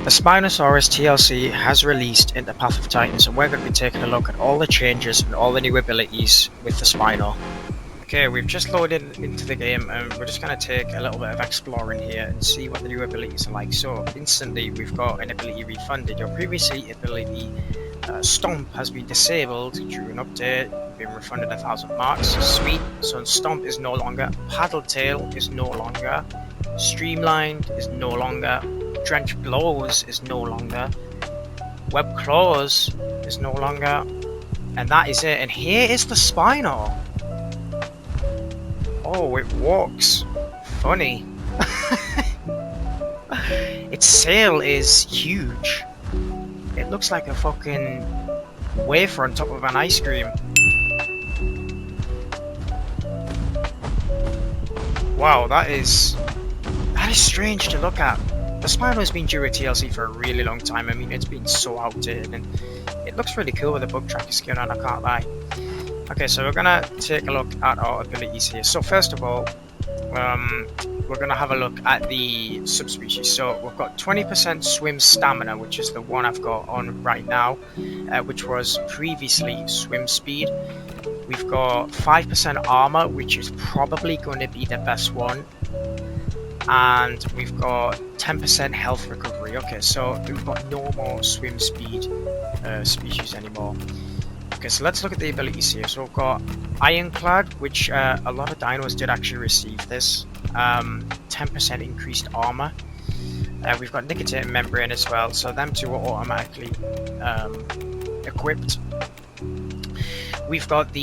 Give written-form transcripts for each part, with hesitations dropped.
The Spinosaurus TLC has released in the Path of Titans, and we're going to be taking a look at all the changes and all the new abilities with the Spino. Okay, we've just loaded into the game and we're just going to take a little bit of exploring here and see what the new abilities are like. So instantly we've got an ability refunded. Your previous ability Stomp has been disabled due to an update. You've been refunded 1,000 marks. Sweet. So Stomp is no longer. Paddle Tail is no longer. Streamlined is no longer. Drench Blows is no longer. Web Claws is no longer. And that is it. And here is the Spino. Oh, it walks funny. Its sail is huge. It looks like a fucking wafer on top of an ice cream. Wow, that is strange to look at. The Spino has been due a TLC for a really long time. I mean, it's been so outdated, and it looks really cool with the bug tracker skin on, I can't lie. Okay, so we're gonna take a look at our abilities here. So first of all, we're gonna have a look at the subspecies. So we've got 20% swim stamina, which is the one I've got on right now, which was previously swim speed. We've got 5% armor, which is probably going to be the best one. And we've got 10% health recovery. Okay, so we've got no more swim speed species anymore. Okay, so let's look at the abilities here. So we've got Ironclad, which a lot of dinos did actually receive this. 10% increased armor. We've got Nicotine Membrane as well, so them two are automatically equipped. We've got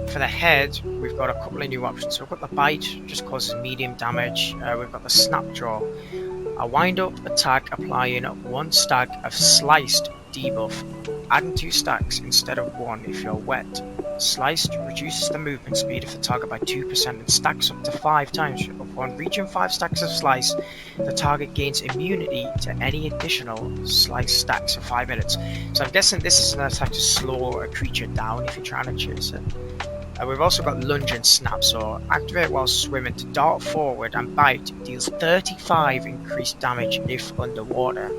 for the head, we've got a couple of new options. So we've got the Bite, just causes medium damage. We've got the Snapjaw, a wind-up attack applying 1 stack of sliced debuff, adding 2 stacks instead of 1 if you're wet. Sliced reduces the movement speed of the target by 2% and stacks up to 5 times. Upon reaching 5 stacks of slice, the target gains immunity to any additional slice stacks for 5 minutes. So I'm guessing this is an attack to slow a creature down if you're trying to chase it. We've also got Lunge and Snap, so activate while swimming to dart forward, and Bite deals 35 increased damage if underwater.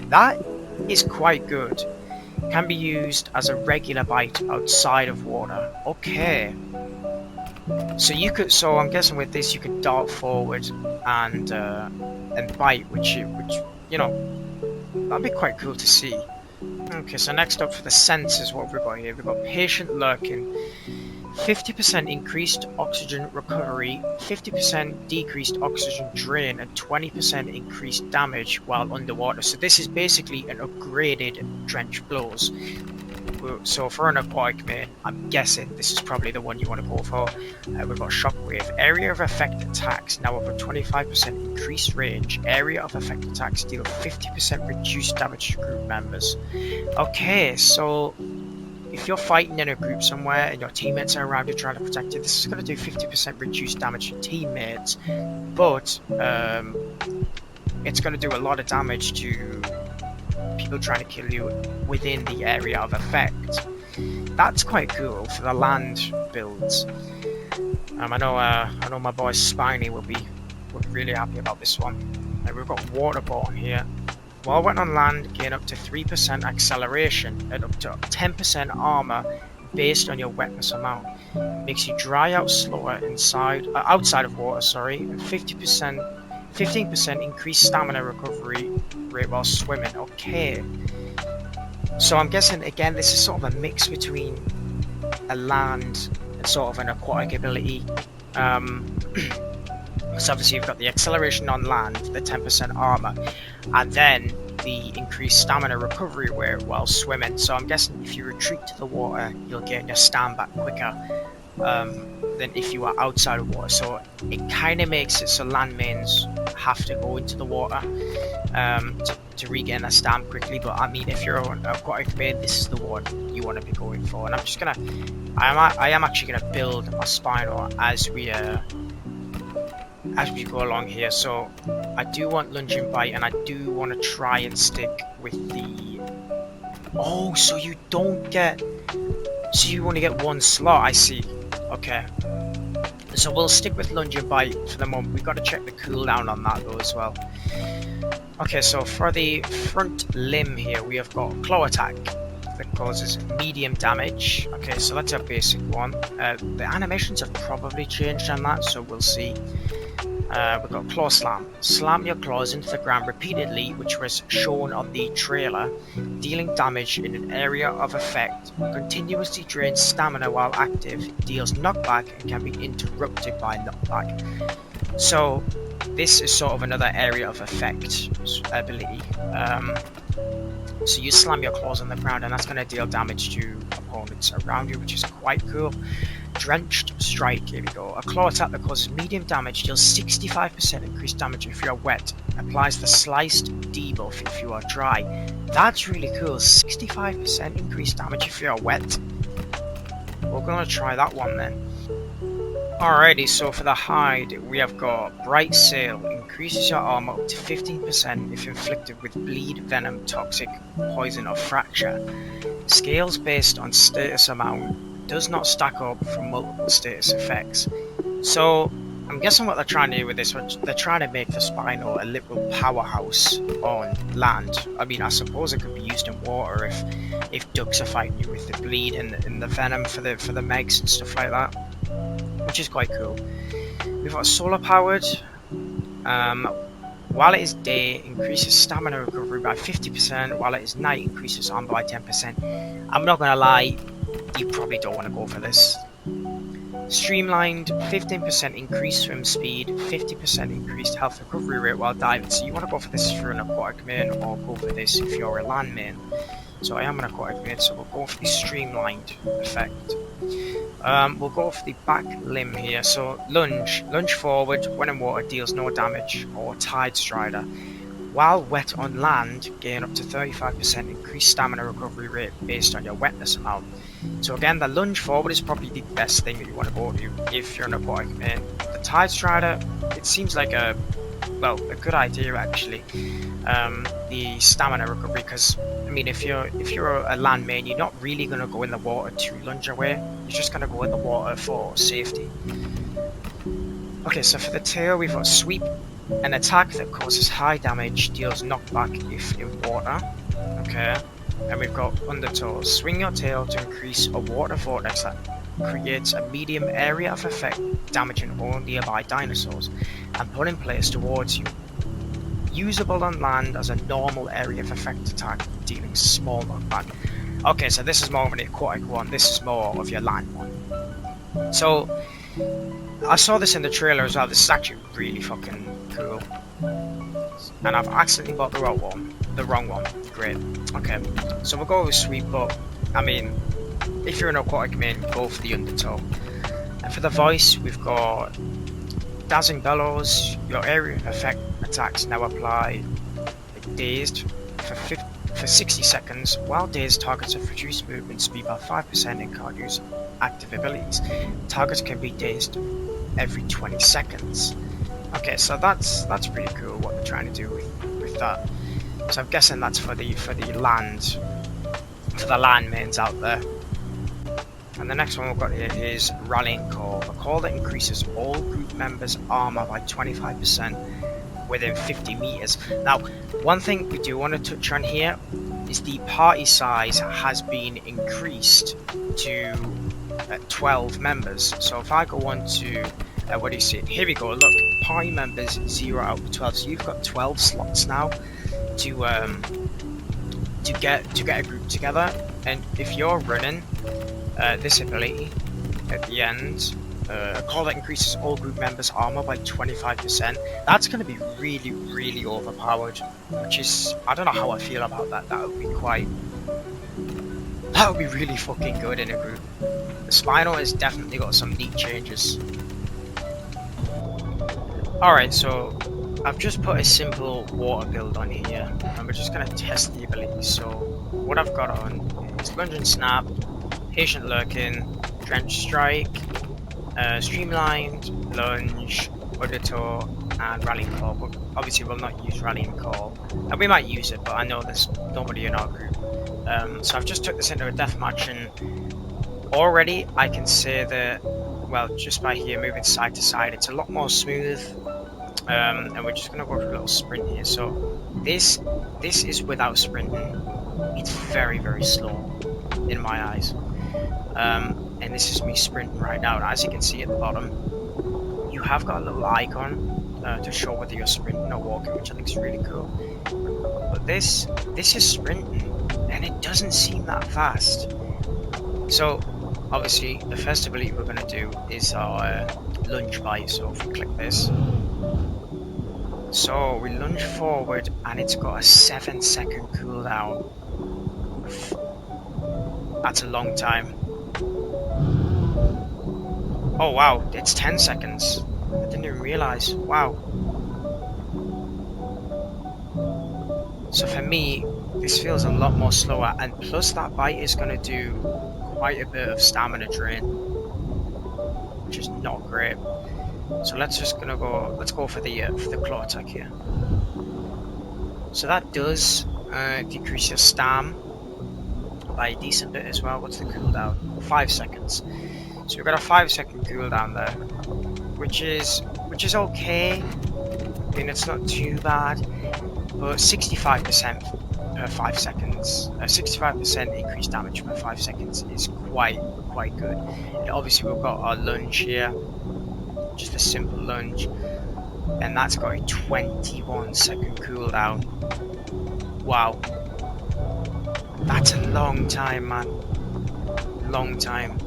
That is quite good. Can be used as a regular bite outside of water. Okay. So I'm guessing with this you could dart forward and bite, which you know, that'd be quite cool to see. Okay, so next up for the senses, what we've got here, we've got Patient Lurking. 50% increased oxygen recovery, 50% decreased oxygen drain, and 20% increased damage while underwater. So this is basically an upgraded Drench Blows. So for an aquatic main, I'm guessing this is probably the one you want to go for. We've got Shockwave. Area of effect attacks now over 25% increased range. Area of effect attacks deal 50% reduced damage to group members. Okay, so if you're fighting in a group somewhere and your teammates are around you trying to protect you, this is going to do 50% reduced damage to teammates, but it's going to do a lot of damage to people trying to kill you within the area of effect. That's quite cool for the land builds. I know my boy Spiny will be really happy about this one. We've got Waterborne here. While wet on land, gain up to 3% acceleration and up to 10% armor based on your wetness amount. Makes you dry out slower outside of water, and 15% increased stamina recovery rate while swimming. Okay. So I'm guessing again this is sort of a mix between a land and sort of an aquatic ability. So obviously you've got the acceleration on land, the 10% armor, and then the increased stamina recovery rate while swimming. So I'm guessing if you retreat to the water, you'll get your stand back quicker than if you are outside of water. So it kind of makes it so land mains have to go into the water to regain their stand quickly. But I mean, if you're an aquatic main, this is the one you want to be going for. And I am actually gonna build my Spino as we go along here. So I do want Lunge and Bite, and I do want to try and stick with the... Oh, so you only get 1 slot, I see. Okay. So we'll stick with Lunge and Bite for the moment. We've got to check the cooldown on that though as well. Okay, so for the front limb here, we have got Claw Attack that causes medium damage. Okay, so that's a basic one. The animations have probably changed on that, so we'll see. We've got Claw Slam. Slam your claws into the ground repeatedly, which was shown on the trailer, dealing damage in an area of effect. Continuously drains stamina while active, deals knockback, and can be interrupted by knockback. So this is sort of another area of effect ability. So you slam your claws on the ground and that's going to deal damage to opponents around you, which is quite cool. Drenched Strike, here we go. A claw attack that causes medium damage, deals 65% increased damage if you are wet, applies the sliced debuff if you are dry. That's really cool, 65% increased damage if you are wet. We're going to try that one then. Alrighty, so for the hide, we have got Bright Sail, increases your armor up to 15% if inflicted with bleed, venom, toxic, poison, or fracture. Scales based on status amount, does not stack up from multiple status effects. So, I'm guessing what they're trying to do with this, they're trying to make the Spino a literal powerhouse on land. I mean, I suppose it could be used in water if ducks are fighting you with the bleed and the venom for the megs and stuff like that, which is quite cool. We've got solar powered. While it is day, increases stamina recovery by 50%, while it is night, increases armor by 10%. I'm not gonna lie, you probably don't want to go for this. Streamlined, 15% increased swim speed, 50% increased health recovery rate while diving. So you want to go for this if you're an aquatic main, or go for this if you're a land main. So I am an aquatic main, so we'll go for the streamlined effect. We'll go for the back limb here. So lunge forward, when in water deals no damage, or Tide Strider. While wet on land, gain up to 35% increased stamina recovery rate based on your wetness amount. So again, the lunge forward is probably the best thing that you want to go to if you're an aquatic main. The Tide Strider, it seems like a good idea actually. The stamina recovery, because I mean, if you're a land main, you're not really going to go in the water to lunge away. You're just going to go in the water for safety. Okay, so for the tail, we've got Sweep, an attack that causes high damage, deals knockback if in water. Okay, and we've got Undertow, swing your tail to increase a water vortex that creates a medium area of effect, damaging all nearby dinosaurs, and put in place towards you. Usable on land as a normal area of effect attack, dealing small knockback. Okay, so this is more of an aquatic one, this is more of your land one. So, I saw this in the trailer as well, this is actually really fucking cool. And I've accidentally bought the wrong one, great. Okay, so we'll go with Sweep, but, I mean, if you're an aquatic main, go for the Undertow. And for the voice, we've got Dazzling Bellows, your area of effect attacks now apply dazed for 60 seconds. While dazed, targets have reduced movement speed by 5% and can't use active abilities. Targets can be dazed every 20 seconds. Okay, so that's pretty cool what they're trying to do with that. So I'm guessing that's for the land mains out there. And the next one we've got here is Rallying Call. A call that increases all group members' armor by 25% within 50 meters. Now, one thing we do want to touch on here is the party size has been increased to 12 members. So if I go on to, what do you see? Here we go, look, party members 0 out of 12. So you've got 12 slots now to get a group together. And if you're running this ability at the end, a call that increases all group members' armor by 25%, that's going to be really, really overpowered, which is, I don't know how I feel about that. That would be really fucking good in a group. The Spino has definitely got some neat changes. Alright, so I've just put a simple water build on here, and we're just going to test the ability. So what I've got on is Lunge and Snap, Patient Lurking, Drenched Strike, Streamlined, Lunge, Undertow, and Rallying Call. But obviously we'll not use Rallying Call. And we might use it, but I know there's nobody in our group. So I've just took this into a deathmatch, and already I can say that, well, just by here moving side to side, it's a lot more smooth. And we're just gonna go for a little sprint here. So this is without sprinting. It's very, very slow in my eyes. And this is me sprinting right now. And as you can see at the bottom, you have got a little icon to show whether you're sprinting or walking, which I think is really cool. But this is sprinting, and it doesn't seem that fast. So obviously the first ability we're going to do is our lunge bite. So if we click this, so we lunge forward, and it's got a 7-second cooldown. That's a long time. Oh wow, it's 10 seconds. I didn't even realize. Wow. So for me, this feels a lot more slower, and plus that bite is going to do quite a bit of stamina drain, which is not great. So let's go for the claw attack here. So that does decrease your stam by a decent bit as well. What's the cooldown? 5 seconds. So we've got a 5-second cooldown there, which is okay. I mean, it's not too bad, but 65% per 5 seconds, 65% increased damage per 5 seconds is quite good. And obviously we've got our lunge here, just a simple lunge, and that's got a 21-second cooldown. Wow, that's a long time, man. Long time.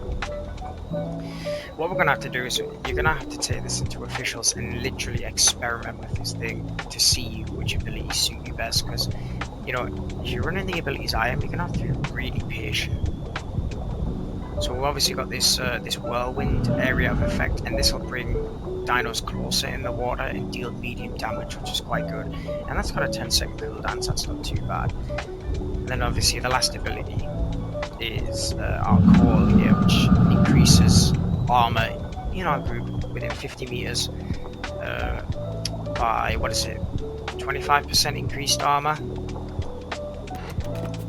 What we're gonna have to do is you're gonna have to take this into officials and literally experiment with this thing to see which abilities suit you best. Because you know, if you're running the abilities I am, you're gonna have to be really patient. So we've obviously got this this whirlwind area of effect, and this will bring dinos closer in the water and deal medium damage, which is quite good. And that's got a 10-second cooldown, so that's not too bad. And then obviously the last ability is our call here, which increases armor in our group within 50 meters by, what is it, 25% increased armor.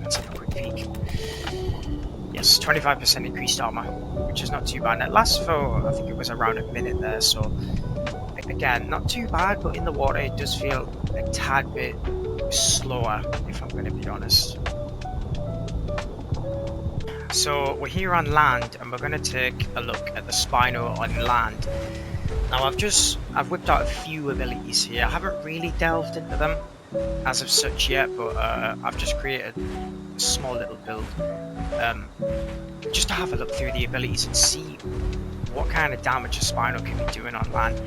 Let's have a quick peek. Yes, 25% increased armor, which is not too bad. And it lasts for, I think it was around a minute there, so again, not too bad, but in the water it does feel a tad bit slower, if I'm going to be honest. So we're here on land, and we're going to take a look at the Spino on land. Now I've whipped out a few abilities here. I haven't really delved into them as of such yet, but I've just created a small little build just to have a look through the abilities and see what kind of damage a Spino can be doing on land.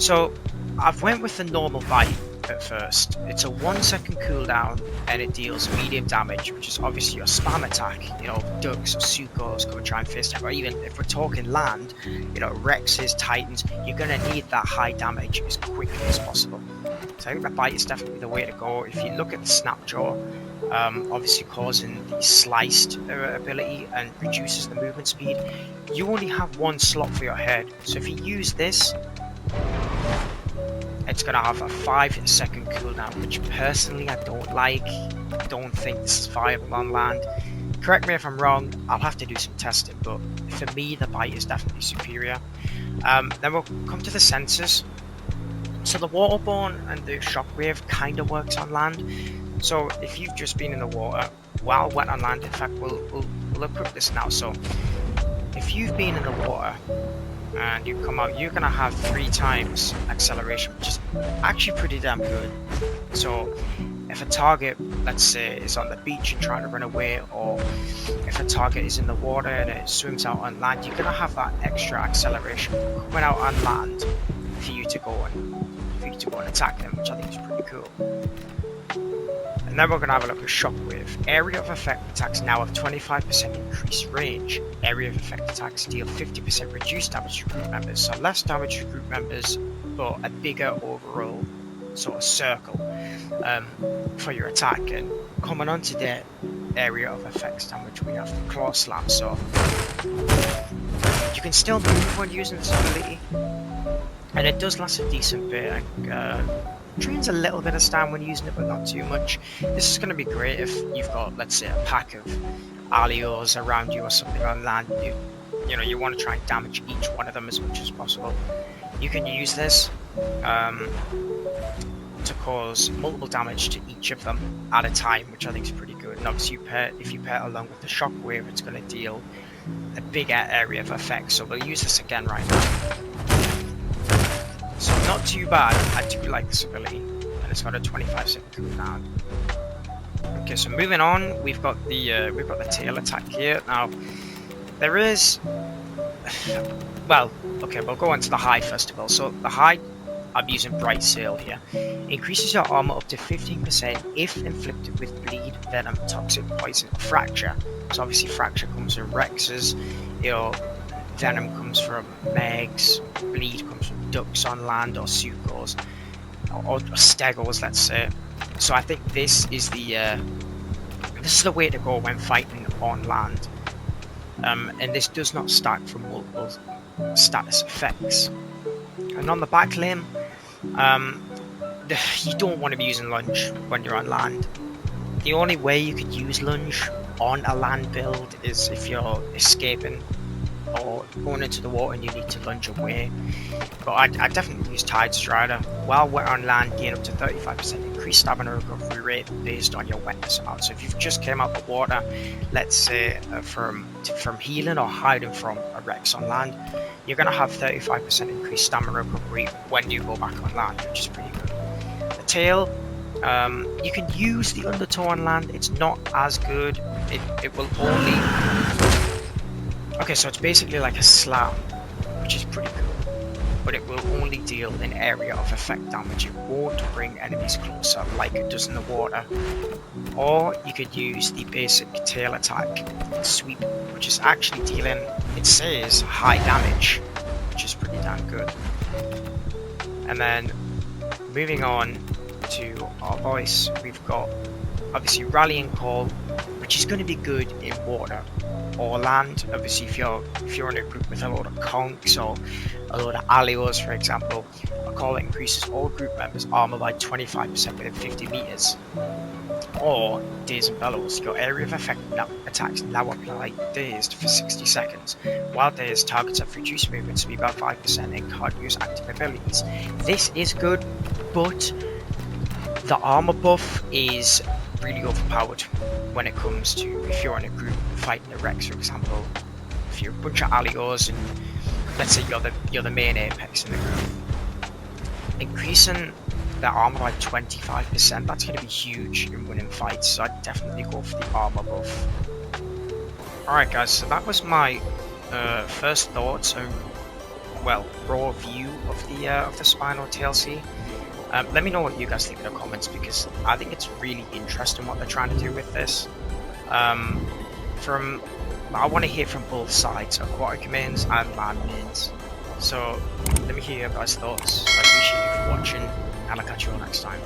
So I've went with the normal bite at first. It's a 1-second cooldown, and it deals medium damage, which is obviously your spam attack. You know, ducks or sucos come and try and face time, or even if we're talking land, you know, Rexes, Titans, you're gonna need that high damage as quickly as possible. So I think the bite is definitely the way to go. If you look at the snapjaw, obviously causing the sliced ability and reduces the movement speed, you only have one slot for your head. So if you use this, it's going to have a 5-second cooldown, which personally I don't like. I don't think this is viable on land. Correct me if I'm wrong, I'll have to do some testing, but for me the bite is definitely superior. Then we'll come to the sensors. So the waterborne and the shockwave kind of works on land. So if you've just been in the water while wet on land, in fact we'll equip this now. So if you've been in the water and you come out, you're gonna have 3 times acceleration, which is actually pretty damn good. So if a target, let's say, is on the beach and trying to run away, or if a target is in the water and it swims out on land, you're gonna have that extra acceleration coming out on land for you to go and attack them, which I think is pretty cool. And then we're going to have a look at Shockwave. Area of effect attacks now have 25% increased range. Area of effect attacks deal 50% reduced damage to group members, so less damage to group members, but a bigger overall sort of circle for your attack. And coming on to the area of effects damage, we have the Claw Slam, so you can still move when using this ability, and it does last a decent bit. Drains a little bit of stam when using it, but not too much. This is going to be great if you've got, let's say, a pack of Alios around you or something on land. You know, you want to try and damage each one of them as much as possible. You can use this um, to cause multiple damage to each of them at a time, which I think is pretty good. And obviously, if you pair it along with the shockwave, it's going to deal a bigger area of effect. So we'll use this again right now. So not too bad. I do like this ability, and it's got a 25-second cooldown. Okay, so moving on, we've got the tail attack here. Now, there is, well, okay, we'll go on to the high first of all. So the high, I'm using Bright Sail here. Increases your armor up to 15% if inflicted with bleed, venom, toxic, poison, or fracture. So obviously fracture comes from Rexes, venom comes from Megs, bleed comes from ducks on land or Sukors, or Stegos, let's say. So I think this is the way to go when fighting on land. And this does not stack from multiple status effects. And on the back limb, you don't want to be using lunge when you're on land. The only way you could use lunge on a land build is if you're escaping or going into the water and you need to lunge away. But I definitely use Tide Strider. While we're on land, gain up to 35% increased stamina recovery rate based on your wetness amount. So if you've just came out of the water, let's say from healing or hiding from a Rex on land, you're going to have 35% increased stamina recovery when you go back on land, which is pretty good. The tail, you can use the undertow on land. It's not as good. It will only... Okay, so it's basically like a slam, which is pretty cool, but it will only deal an area of effect damage. It won't bring enemies closer like it does in the water. Or you could use the basic tail attack, sweep, which is actually dealing, it says, high damage, which is pretty damn good. And then moving on to our voice, we've got obviously Rallying Call, which is going to be good in water or land. Obviously, if you're in a group with a load of conks or a load of alios, for example, a call that increases all group members' armor by 25% within 50 meters. Or Daze and Bellows, your area of effect attacks now apply dazed for 60 seconds. While dazed, targets have reduced movement speed by 5% and can't use active abilities. This is good, but the armor buff is really overpowered when it comes to if you're in a group fighting a Rex, for example. If you're a bunch of alios and let's say you're the main apex in the group, increasing the armor by 25%, that's going to be huge in winning fights. So I'd definitely go for the armor buff. Alright guys, so that was my first thoughts and, well, raw view of the Spino TLC. Let me know what you guys think in the comments, because I think it's really interesting what they're trying to do with this. I want to hear from both sides, aquatic mains and land mains. So let me hear your guys' thoughts. I appreciate you for watching, and I'll catch you all next time.